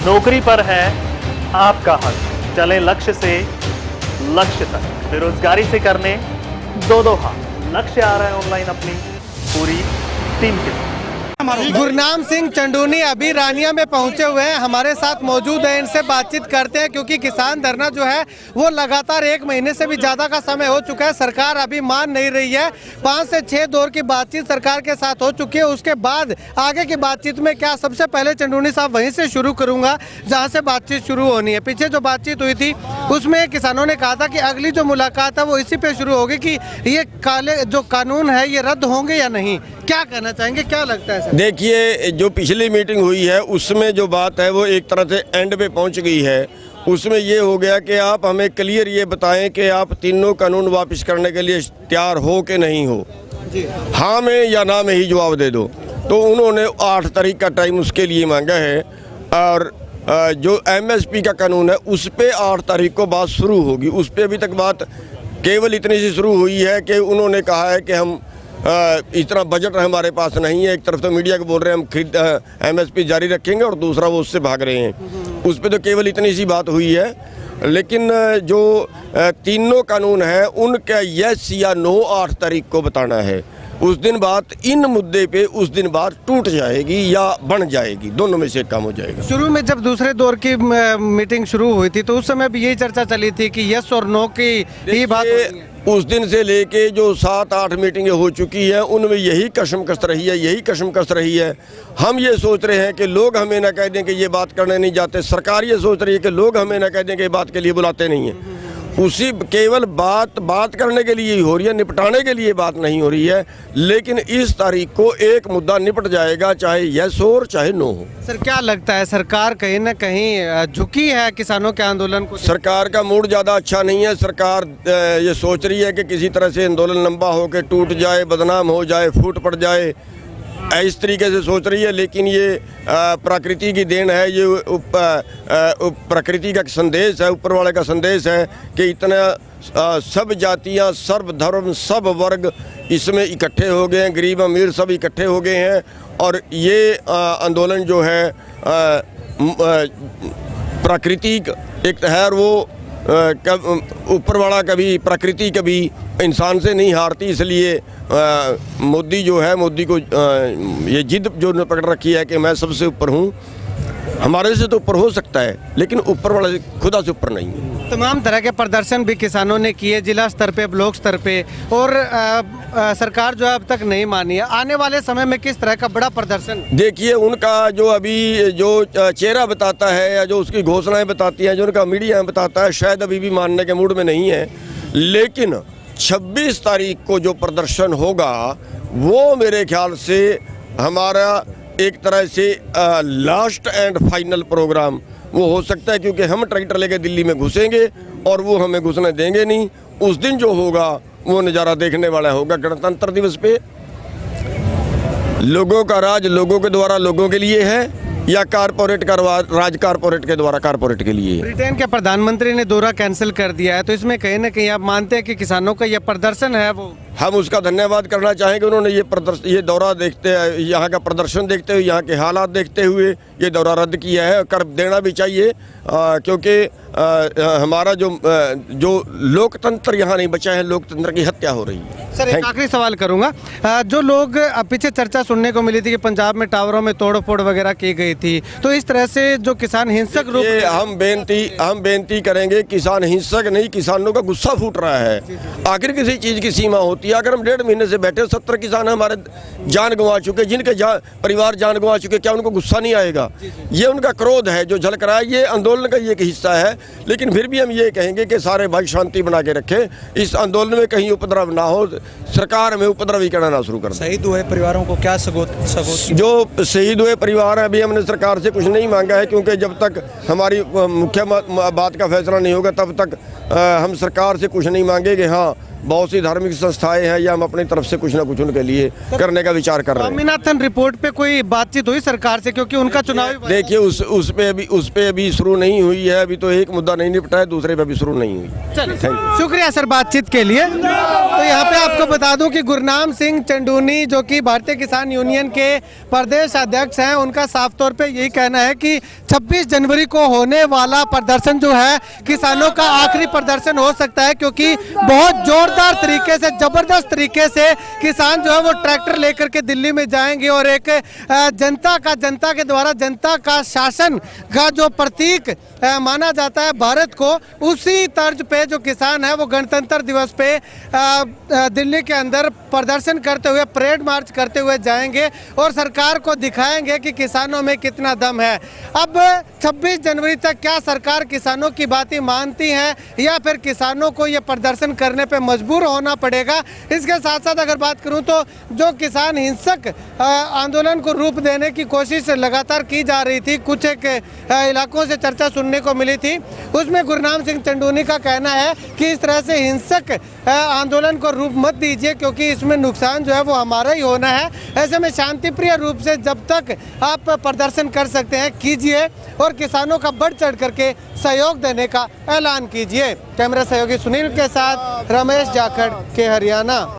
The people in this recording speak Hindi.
नौकरी पर है आपका हक, चले लक्ष्य से लक्ष्य तक, बेरोजगारी से करने दो हाथ। लक्ष्य आ रहा है ऑनलाइन अपनी पूरी टीम के साथ। गुरनाम सिंह चंडूनी अभी रानिया में पहुंचे हुए हैं, हमारे साथ मौजूद हैं, इनसे बातचीत करते हैं क्योंकि किसान धरना जो है वो लगातार 1 महीने से भी ज़्यादा का समय हो चुका है। सरकार अभी मान नहीं रही है। 5 से 6 दौर की बातचीत सरकार के साथ हो चुकी है। उसके बाद आगे की बातचीत में क्या, सबसे पहले चंडूनी साहब वहीं से शुरू करूँगा जहाँ से बातचीत शुरू होनी है। पीछे जो बातचीत हुई थी उसमें किसानों ने कहा था कि अगली जो मुलाकात है वो इसी पे शुरू होगी कि ये काले जो कानून है ये रद्द होंगे या नहीं। क्या कहना चाहेंगे, क्या लगता है सर? देखिए, जो पिछली मीटिंग हुई है उसमें जो बात है वो एक तरह से एंड पे पहुंच गई है। उसमें ये हो गया कि आप हमें क्लियर ये बताएं कि आप तीनों कानून वापस करने के लिए तैयार हो कि नहीं हो। हाँ में या ना में ही जवाब दे दो। तो उन्होंने 8 तारीख का टाइम उसके लिए मांगा है और जो MSP का कानून है उस पर 8 तारीख को बात शुरू होगी। उस पर अभी तक बात केवल इतनी सी शुरू हुई है कि उन्होंने कहा है कि हम इतना बजट हमारे पास नहीं है। एक तरफ तो मीडिया को बोल रहे हैं हम खरीद MSP जारी रखेंगे और दूसरा वो उससे भाग रहे हैं। उस पर तो केवल इतनी सी बात हुई है। लेकिन जो तीनों कानून हैं उनका यस या नो 8 तारीख को बताना है। उस दिन बात इन मुद्दे पे उस दिन बात टूट जाएगी या बन जाएगी, दोनों में से एक काम हो जाएगा। शुरू में जब दूसरे दौर की मीटिंग शुरू हुई थी तो उस समय भी यही चर्चा चली थी कि यस और नो की ही बात होनी है। उस दिन से लेके जो 7-8 मीटिंगें हो चुकी हैं उनमें यही कशमकश रही है, यही कशमकश रही है। हम ये सोच रहे हैं कि लोग हमें ना कह दें कि ये बात करने नहीं जाते। सरकार ये सोच रही है कि लोग हमें ना कह दें कि ये बात के लिए बुलाते नहीं हैं। उसी केवल बात करने के लिए ही हो रही है, निपटाने के लिए बात नहीं हो रही है। लेकिन इस तारीख को एक मुद्दा निपट जाएगा, चाहे यस हो और चाहे नो हो। सर क्या लगता है, सरकार कहीं ना कहीं झुकी है किसानों के आंदोलन को? सरकार का मूड ज़्यादा अच्छा नहीं है। सरकार ये सोच रही है कि किसी तरह से आंदोलन लंबा होकर टूट जाए, बदनाम हो जाए, फूट पड़ जाए, इस तरीके से सोच रही है। लेकिन ये प्रकृति की देन है, ये प्रकृति का संदेश है, ऊपर वाले का संदेश है कि इतना सब जातियां, सर्व धर्म, सब वर्ग इसमें इकट्ठे हो गए हैं, गरीब अमीर सब इकट्ठे हो गए हैं। और ये आंदोलन जो है प्राकृतिक एक है और वो ऊपर वाला कभी प्रकृति कभी इंसान से नहीं हारती। इसलिए मोदी जो है, मोदी को ये जिद जो पकड़ रखी है कि मैं सबसे ऊपर हूँ। हमारे से तो ऊपर हो सकता है लेकिन ऊपर वाला खुदा से ऊपर नहीं है। तमाम तरह के प्रदर्शन भी किसानों ने किए, जिला स्तर पे, ब्लॉक स्तर पे, और सरकार जो है अब तक नहीं मानी है। आने वाले समय में किस तरह का बड़ा प्रदर्शन? देखिए, उनका जो अभी जो चेहरा बताता है या जो उसकी घोषणाएं बताती हैं, जो उनका मीडिया बताता है, शायद अभी भी मानने के मूड में नहीं है। लेकिन 26 तारीख को जो प्रदर्शन होगा वो मेरे ख्याल से हमारा एक तरह से लास्ट एंड फाइनल प्रोग्राम वो हो सकता है, क्योंकि हम ट्रैक्टर लेके दिल्ली में घुसेंगे और वो हमें घुसने देंगे नहीं। उस दिन जो होगा वो नज़ारा देखने वाला होगा। गणतंत्र दिवस पे लोगों का राज लोगों के द्वारा लोगों के लिए है या कारपोरेट का राज कारपोरेट के द्वारा कारपोरेट के लिए? ब्रिटेन के प्रधानमंत्री ने दौरा कैंसिल कर दिया है, तो इसमें कहीं ना कहीं आप मानते हैं कि किसानों का यह प्रदर्शन है वो? हम उसका धन्यवाद करना चाहेंगे। उन्होंने ये दौरा देखते, यहाँ का प्रदर्शन देखते हुए, यहाँ के हालात देखते हुए ये दौरा रद्द किया है। कर देना भी चाहिए क्योंकि हमारा जो लोकतंत्र यहाँ नहीं बचा है, लोकतंत्र की हत्या हो रही है। सर एक आखिरी सवाल करूँगा, जो लोग पीछे चर्चा सुनने को मिली थी कि पंजाब में टावरों में तोड़ फोड़ वगैरह की गई थी, तो इस तरह से जो किसान हिंसक रूप हम बेनती करेंगे, किसान हिंसक नहीं, किसानों का गुस्सा फूट रहा है। आखिर किसी चीज़ की सीमा होती है। अगर हम 1.5 महीने से बैठे, 70 किसान हमारे जान गंवा चुके, जिनके परिवार जान गंवा चुके, क्या उनको गुस्सा नहीं आएगा? ये उनका क्रोध है जो झलक रहा है, ये आंदोलन का एक हिस्सा है। लेकिन फिर भी हम ये कहेंगे कि सारे भाई शांति बना के रखें, इस आंदोलन में कहीं उपद्रव ना हो, सरकार में उपद्रव ही करना ना शुरू कर। शहीद हुए परिवारों को क्या सगोत जो शहीद हुए परिवार है, अभी हमने सरकार से कुछ नहीं मांगा है, क्योंकि जब तक हमारी मुख्य बात का फैसला नहीं होगा तब तक हम सरकार से कुछ नहीं मांगेंगे। हाँ, बहुत सी धार्मिक संस्थाएं हैं, या हम अपनी तरफ से कुछ ना कुछ उनके लिए करने का विचार कर रहे हैं। स्वामीनाथन रिपोर्ट पे कोई बातचीत हुई सरकार से, क्योंकि उनका चुनावी देखिए उस पे अभी शुरू नहीं हुई है, अभी तो एक मुद्दा नहीं निपटा है, दूसरे पे भी शुरू नहीं हुई। चलिए, थैंक यू। शुक्रिया सर बातचीत के लिए। तो यहाँ पे आपको बता दूं कि गुरनाम सिंह चंडूनी जो कि भारतीय किसान यूनियन के प्रदेश अध्यक्ष हैं, उनका साफ तौर पे यही कहना है कि 26 जनवरी को होने वाला प्रदर्शन जो है किसानों का आखिरी प्रदर्शन हो सकता है, क्योंकि बहुत जोरदार तरीके से, जबरदस्त तरीके से किसान जो है वो ट्रैक्टर लेकर के दिल्ली में जाएंगे और एक जनता के द्वारा जनता का शासन का जो प्रतीक माना जाता है भारत को, उसी तर्ज पे जो किसान है वो गणतंत्र दिवस पे दिल्ली के अंदर प्रदर्शन करते हुए, परेड मार्च करते हुए जाएंगे और सरकार को दिखाएंगे कि किसानों में कितना दम है। अब 26 जनवरी तक क्या सरकार किसानों की बातें मानती है या फिर किसानों को ये प्रदर्शन करने पे मजबूर होना पड़ेगा। इसके साथ साथ अगर बात करूं तो जो किसान हिंसक आंदोलन को रूप देने की कोशिश लगातार की जा रही थी, कुछ एक इलाकों से चर्चा सुनने को मिली थी, उसमें गुरनाम सिंह चंडूनी का कहना है कि इस तरह से हिंसक आंदोलन को रूप मत दीजिए, क्योंकि इसमें नुकसान जो है वो हमारा ही होना है। ऐसे में शांतिप्रिय रूप से जब तक आप प्रदर्शन कर सकते हैं कीजिए और किसानों का बढ़ चढ़ करके सहयोग देने का ऐलान कीजिए। कैमरा सहयोगी सुनील के साथ रमेश जाखड़ के हरियाणा।